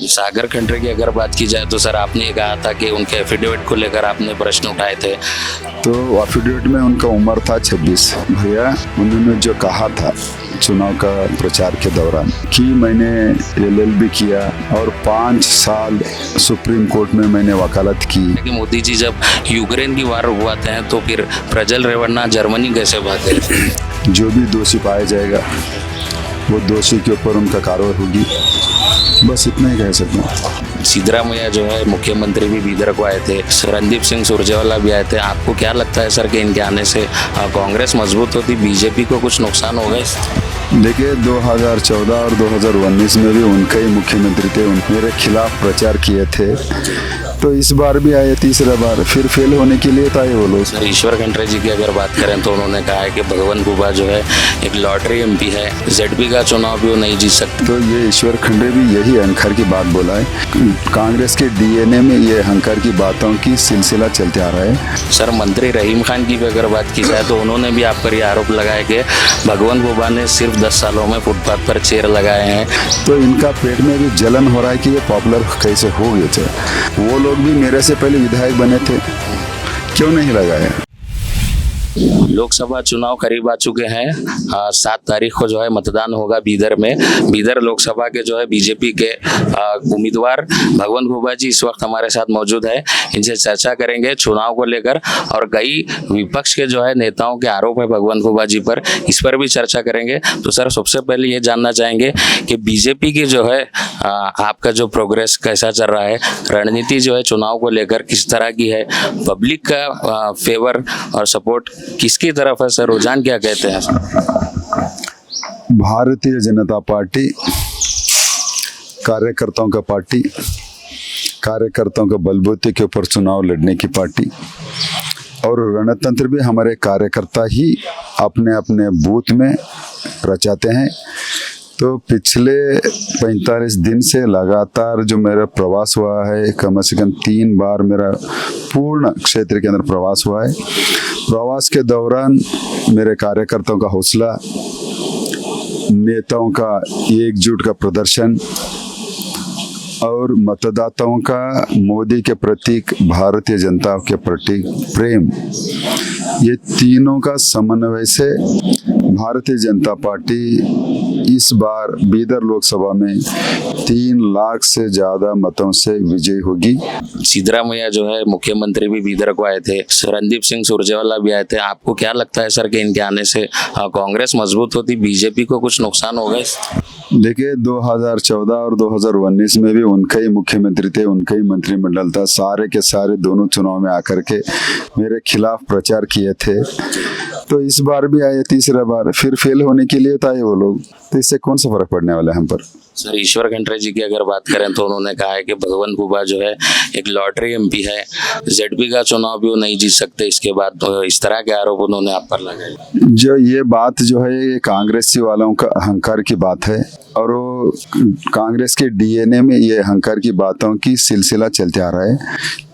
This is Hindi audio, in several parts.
सागर खंडरे की अगर बात की जाए तो सर आपने ये कहा था कि उनके एफिडेविट को लेकर आपने प्रश्न उठाए थे। तो एफिडेविट में उनका उम्र था 26। भैया उन्होंने जो कहा था चुनाव का प्रचार के दौरान कि मैंने LLB किया और 5 साल सुप्रीम कोर्ट में मैंने वकालत की। कि मोदी जी जब यूक्रेन की वार हुआ थे तो फिर प्रज्वल रेवन्ना जर्मनी कैसे भागे? जो भी दोषी पाया जाएगा वो दोषी के ऊपर उनका कार्रवाई होगी, बस इतना ही कह सकता हूँ। सिद्धरामैया जो है मुख्यमंत्री भी बीदर को आए थे, रणदीप सिंह सुरजेवाला भी आए थे। आपको क्या लगता है सर कि इनके आने से कांग्रेस मजबूत होती, बीजेपी को कुछ नुकसान होगा इससे? देखिए 2014 और 2019 में भी उनके ही मुख्यमंत्री थे, मेरे खिलाफ प्रचार किए थे, तो इस बार भी आए, तीसरा बार फिर फेल होने के लिए आए वो लोग। सर ईश्वर खंडरे जी की अगर बात करें तो उन्होंने कहा है कि भगवंत बुबा जो है एक लॉटरी MP है, ZP का चुनाव भी वो नहीं जीत सकते। तो ये ईश्वर खंडरे भी यही अहंकार की बात बोला है। कांग्रेस के DNA में ये अहंकार की बातों की सिलसिला चलते आ रहा है। सर मंत्री रहीम खान की भी अगर बात की जाए तो उन्होंने भी आप पर ये आरोप लगाया कि भगवंत बुबा ने सिर्फ 10 सालों में फुटपाथ पर चेयर लगाए हैं। तो इनका पेट में भी जलन हो रहा है कि ये पॉपुलर कैसे हो गए थे। वो लोग भी मेरे से पहले विधायक बने थे, क्यों नहीं लगाया? लोकसभा चुनाव करीब आ चुके हैं। 7 तारीख को जो है मतदान होगा बीदर में। बीदर लोकसभा के जो है बीजेपी के उम्मीदवार भगवंत बुबा जी इस वक्त हमारे साथ मौजूद है। इनसे चर्चा करेंगे चुनाव को लेकर और कई विपक्ष के जो है नेताओं के आरोप है भगवंत बुबा जी पर, इस पर भी चर्चा करेंगे। तो सर सबसे पहले ये जानना चाहेंगे कि बीजेपी की जो है आपका जो प्रोग्रेस कैसा चल रहा है, रणनीति जो है चुनाव को लेकर किस तरह की है, पब्लिक का फेवर और सपोर्ट किसकी तरफ है सर, रुझान क्या कहते हैं? भारतीय जनता पार्टी कार्यकर्ताओं का पार्टी, कार्यकर्ताओं के बलबूते के ऊपर चुनाव लड़ने की पार्टी, और रणतंत्र भी हमारे कार्यकर्ता ही अपने अपने बूथ में रचाते हैं। तो पिछले 45 दिन से लगातार जो मेरा प्रवास हुआ है, कम से कम 3 बार मेरा पूर्ण क्षेत्र के अंदर प्रवास हुआ है। प्रवास के दौरान मेरे कार्यकर्ताओं का हौसला, नेताओं का एकजुट का प्रदर्शन और मतदाताओं का मोदी के प्रतीक, भारतीय जनता के प्रतीक प्रेम, ये तीनों का समन्वय से भारतीय जनता पार्टी इस बार बीदर लोकसभा में 3 लाख से ज्यादा मतों से विजयी होगी। सिद्धरामैया जो है मुख्यमंत्री भी बीदर को आए थे, रणदीप सिंह सुरजेवाला भी आए थे। आपको क्या लगता है सर कि इनके आने से कांग्रेस मजबूत होती, बीजेपी को कुछ नुकसान होगा इससे? देखिए 2014 और 2019 में भी उनके ही मुख्यमंत्री थे, उनका ही मंत्रिमंडल था, सारे के सारे दोनों चुनाव में आकर के मेरे खिलाफ प्रचार किए थे। तो इस बार भी आए, तीसरा बार फिर फेल होने के लिए आए वो लोग। तो इससे कौन सा फर्क पड़ने वाला है हम पर? सर ईश्वर खंडरे जी की अगर बात करें तो उन्होंने कहा है कि भगवंत बुबा जो है एक लॉटरी MP है, ZP का चुनाव भी वो नहीं जीत सकते। इसके बाद तो इस तरह के आरोप उन्होंने आप पर लगाए। जो ये बात जो है ये कांग्रेसी वालों का अहंकार की बात है, और वो कांग्रेस के DNA में ये अहंकार की बातों की सिलसिला चलते आ रहा है।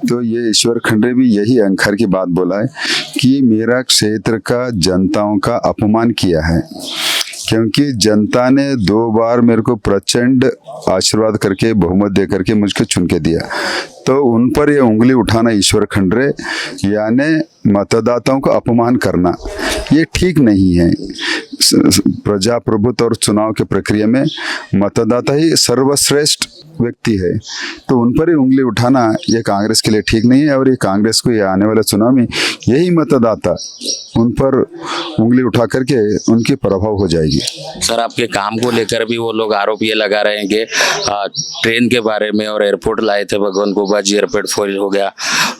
तो ये ईश्वर खंडरे भी यही अहंकार की बात बोला है कि मेरा क्षेत्र का जनताओं का अपमान किया है, क्योंकि जनता ने 2 बार मेरे को प्रचंड आशीर्वाद करके, बहुमत दे करके मुझको चुन के दिया। तो उन पर ये उंगली उठाना ईश्वर खंडरे यानी मतदाताओं का अपमान करना, ये ठीक नहीं है। प्रजाप्रभुत्व और चुनाव के प्रक्रिया में मतदाता ही सर्वश्रेष्ठ व्यक्ति है, तो उन पर ही उंगली उठाना ये कांग्रेस के लिए ठीक नहीं है। और ये कांग्रेस को ये आने वाले चुनाव में यही मतदाता उन पर उंगली उठा करके उनकी प्रभाव हो जाएगी। सर आपके काम को लेकर भी वो लोग आरोप ये लगा रहे हैं कि ट्रेन के बारे में और एयरपोर्ट लाए थे भगवंत बुबा जी, एयरपोर्ट फेल हो गया,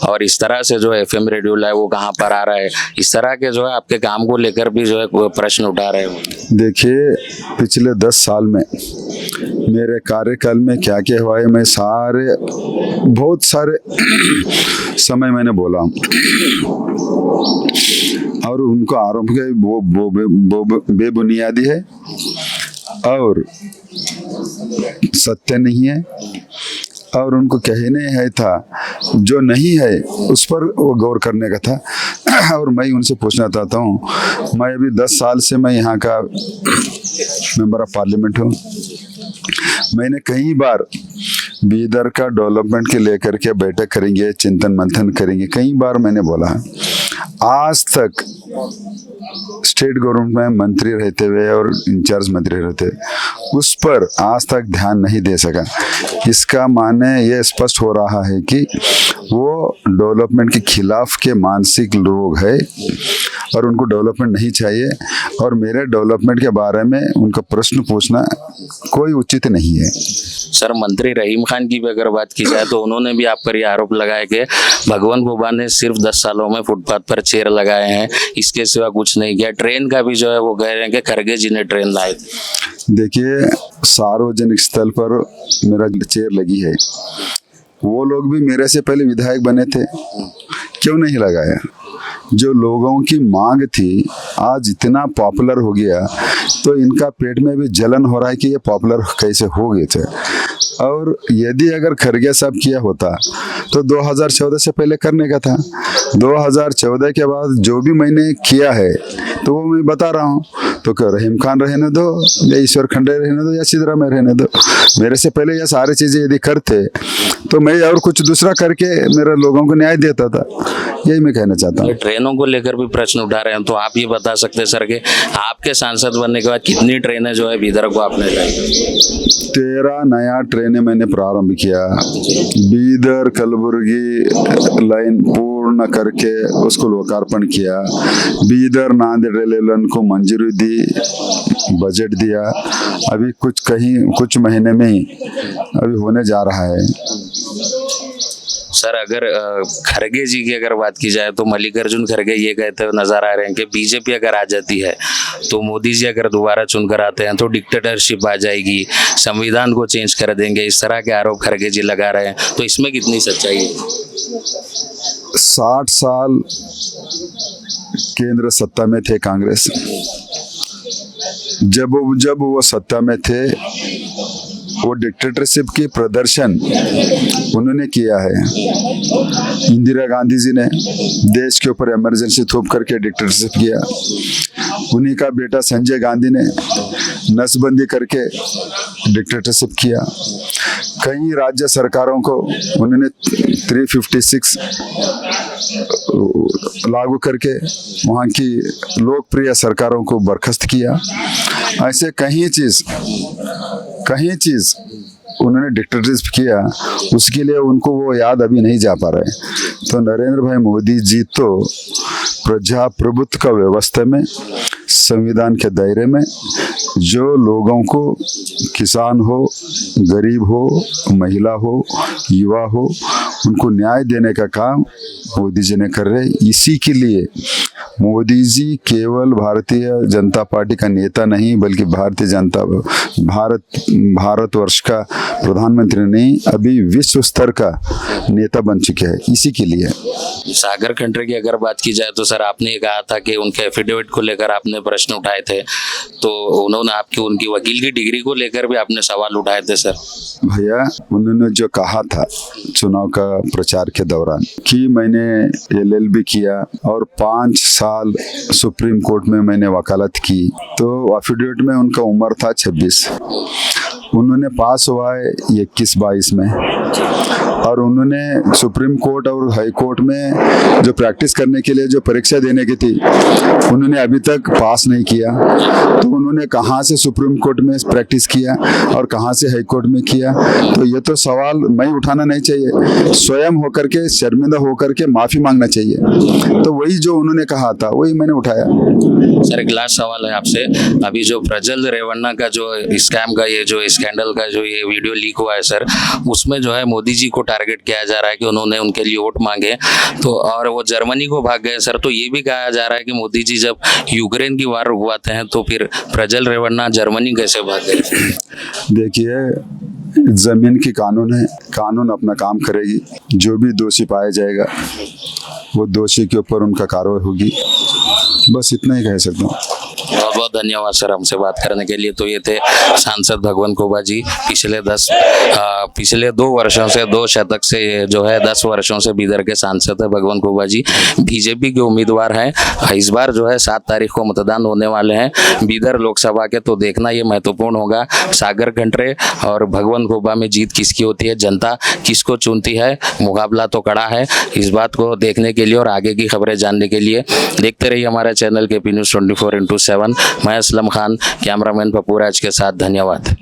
और इस तरह से जो FM रेडियो लाए वो कहाँ पर आ रहा है, इस तरह के जो है आपके काम को लेकर भी जो है प्रश्न उठा रहे हैं। देखिए पिछले 10 साल में मेरे कार्यकाल में क्या क्या हुआ है, मैं बहुत सारे समय मैंने बोला और उनको आरोप के वो बेबुनियादी है और सत्य नहीं है, और उनको कहने है था जो नहीं है उस पर वो गौर करने का था। और मैं उनसे पूछना चाहता हूँ, मैं अभी 10 साल से मैं यहाँ का मेंबर ऑफ पार्लियामेंट हूँ। मैंने कई बार बीदर का डेवलपमेंट के लेकर के बैठक करेंगे, चिंतन मंथन करेंगे। कई बार मैंने बोला है, आज तक स्टेट गवर्नमेंट में मंत्री रहते हुए और इंचार्ज मंत्री रहते हुए उस पर आज तक ध्यान नहीं दे सका। इसका माने ये स्पष्ट हो रहा है कि वो डेवलपमेंट के खिलाफ के मानसिक लोग है और उनको डेवलपमेंट नहीं चाहिए, और मेरे डेवलपमेंट के बारे में उनका प्रश्न पूछना कोई उचित नहीं है। सर, मंत्री रहीम खान की भी अगर बात की जाए तो उन्होंने भी आप पर ये आरोप लगाया कि भगवंत खुबा ने सिर्फ 10 सालों में फुटपाथ पर चेयर लगाए हैं, इसके सिवा कुछ नहीं किया। ट्रेन का भी जो है वो कह रहे हैं कि खरगे जी ने ट्रेन लाए थे। देखिए, सार्वजनिक स्थल पर मेरा चेयर लगी है, वो लोग भी मेरे से पहले विधायक बने थे, क्यों नहीं लगाया? जो लोगों की मांग थी आज इतना पॉपुलर हो गया, तो इनका पेट में भी जलन हो रहा है कि ये पॉपुलर कैसे हो गए थे। और यदि अगर खरगे साहब किया होता तो 2014 से पहले करने का था। 2014 के बाद जो भी मैंने किया है तो वो मैं बता रहा हूँ। तो क्या रहीम खान रहने दो या ईश्वर खंडे रहने दो या सिद्धरामैया रहने दो, मेरे से पहले ये सारी चीजें यदि करते तो मैं और कुछ दूसरा करके मेरे लोगों को न्याय देता था। यही मैं कहना चाहता हूँ। ट्रेनों को लेकर भी प्रश्न उठा रहे हैं, तो आप ये बता सकते हैं सर कि आपके सांसद बनने के बाद कितनी ट्रेनें जो है बीदर को आपने लाई? 13 नया ट्रेनें मैंने प्रारंभ किया। बीदर कलबुर्गी लाइन पूर्ण करके उसको लोकार्पण किया। बीदर नांदेड़ रेलवे लाइन को मंजूरी दी, बजट दिया। अभी कुछ महीने में ही अभी होने जा रहा है। सर, अगर खरगे जी की अगर बात की जाए तो मल्लिकार्जुन खरगे ये कहते हुए नजर आ रहे हैं कि बीजेपी अगर आ जाती है तो मोदी जी अगर दोबारा चुनकर आते हैं तो डिक्टेटरशिप आ जाएगी, संविधान को चेंज कर देंगे, इस तरह के आरोप खरगे जी लगा रहे हैं। तो इसमें कितनी सच्चाई है? 60 साल केंद्र सत्ता में थे कांग्रेस। जब वो सत्ता में थे वो डिक्टेटरशिप की प्रदर्शन उन्होंने किया है। इंदिरा गांधी जी ने देश के ऊपर इमरजेंसी थोप करके डिक्टेटरशिप किया। उन्हीं का बेटा संजय गांधी ने नसबंदी करके डिक्टेटरशिप किया। कई राज्य सरकारों को उन्होंने 356 लागू करके वहाँ की लोकप्रिय सरकारों को बर्खास्त किया। ऐसे कई चीज उन्होंने डिक्टेटरशिप किया, उसके लिए उनको वो याद अभी नहीं जा पा रहे। तो नरेंद्र भाई मोदी जी तो प्रजाप्रभुत्व का व्यवस्था में, संविधान के दायरे में जो लोगों को, किसान हो, गरीब हो, महिला हो, युवा हो, उनको न्याय देने का काम मोदी जी ने कर रहे। इसी के लिए मोदी जी केवल भारतीय जनता पार्टी का नेता नहीं बल्कि भारतवर्ष का प्रधानमंत्री नहीं, अभी विश्व स्तर का नेता बन चुके हैं। इसी के लिए सागर खंडरे की अगर बात की जाए तो सर, आपने कहा था कि उनके एफिडेविट को लेकर आपने प्रश्न उठाए थे, तो उन्होंने उनकी वकील की डिग्री को लेकर भी आपने सवाल उठाए थे सर। भैया, उन्होंने जो कहा था चुनाव का प्रचार के दौरान कि मैंने LLB किया और 5 साल सुप्रीम कोर्ट में मैंने वकालत की, तो एफिडेविट में उनका उम्र था 26। उन्होंने पास हुआ है 21-22 में, और उन्होंने सुप्रीम कोर्ट और हाई कोर्ट में जो प्रैक्टिस करने के लिए जो परीक्षा देने की थी उन्होंने अभी तक पास नहीं किया। तो उन्होंने कहाँ से सुप्रीम कोर्ट में प्रैक्टिस किया और कहाँ से हाई कोर्ट में किया? तो ये तो सवाल मैं उठाना नहीं चाहिए, स्वयं होकर के शर्मिंदा होकर के माफी मांगना चाहिए। तो वही जो उन्होंने कहा था वही मैंने उठाया। सर, एक लास्ट सवाल है आपसे। अभी जो प्रज्वल रेवन्ना का जो स्कैम का ये जो स्कैंडल का जो ये वीडियो लीक हुआ है सर, उसमें जो है मोदी जी को टारगेट किया जा रहा है कि उन्होंने उनके लिए वोट मांगे, तो और वो जर्मनी को भाग गए सर। तो ये भी कहा जा रहा है कि मोदी जी जब यूक्रेन की वार रुकवाते हैं तो फिर प्रज्वल रेवन्ना जर्मनी कैसे भाग गए? देखिए, जमीन की कानून है, कानून अपना काम करेगी। जो भी दोषी पाया जाएगा वो दोषी के ऊपर उनका कार्रवाई होगी। बस इतना ही कह सकता हूँ। बहुत बहुत धन्यवाद सर हमसे बात करने के लिए। तो ये थे सांसद भगवंत खुबा जी। पिछले 2 वर्षों से, 2 शतक से ये जो है 10 वर्षों से बीदर के सांसद है भगवंत खुबा जी। बीजेपी के उम्मीदवार हैं। इस बार जो है 7 तारीख को मतदान होने वाले हैं बीदर लोकसभा के, तो देखना ये महत्वपूर्ण होगा। सागर खंडरे और भगवंत भगवंत घोबा में जीत किसकी होती है, जनता किसको चुनती है, मुकाबला तो कड़ा है। इस बात को देखने के लिए और आगे की खबरें जानने के लिए देखते रहिए हमारे चैनल KP News 24/7। मैं असलम खान, कैमरामैन पप्पू राज के साथ। धन्यवाद।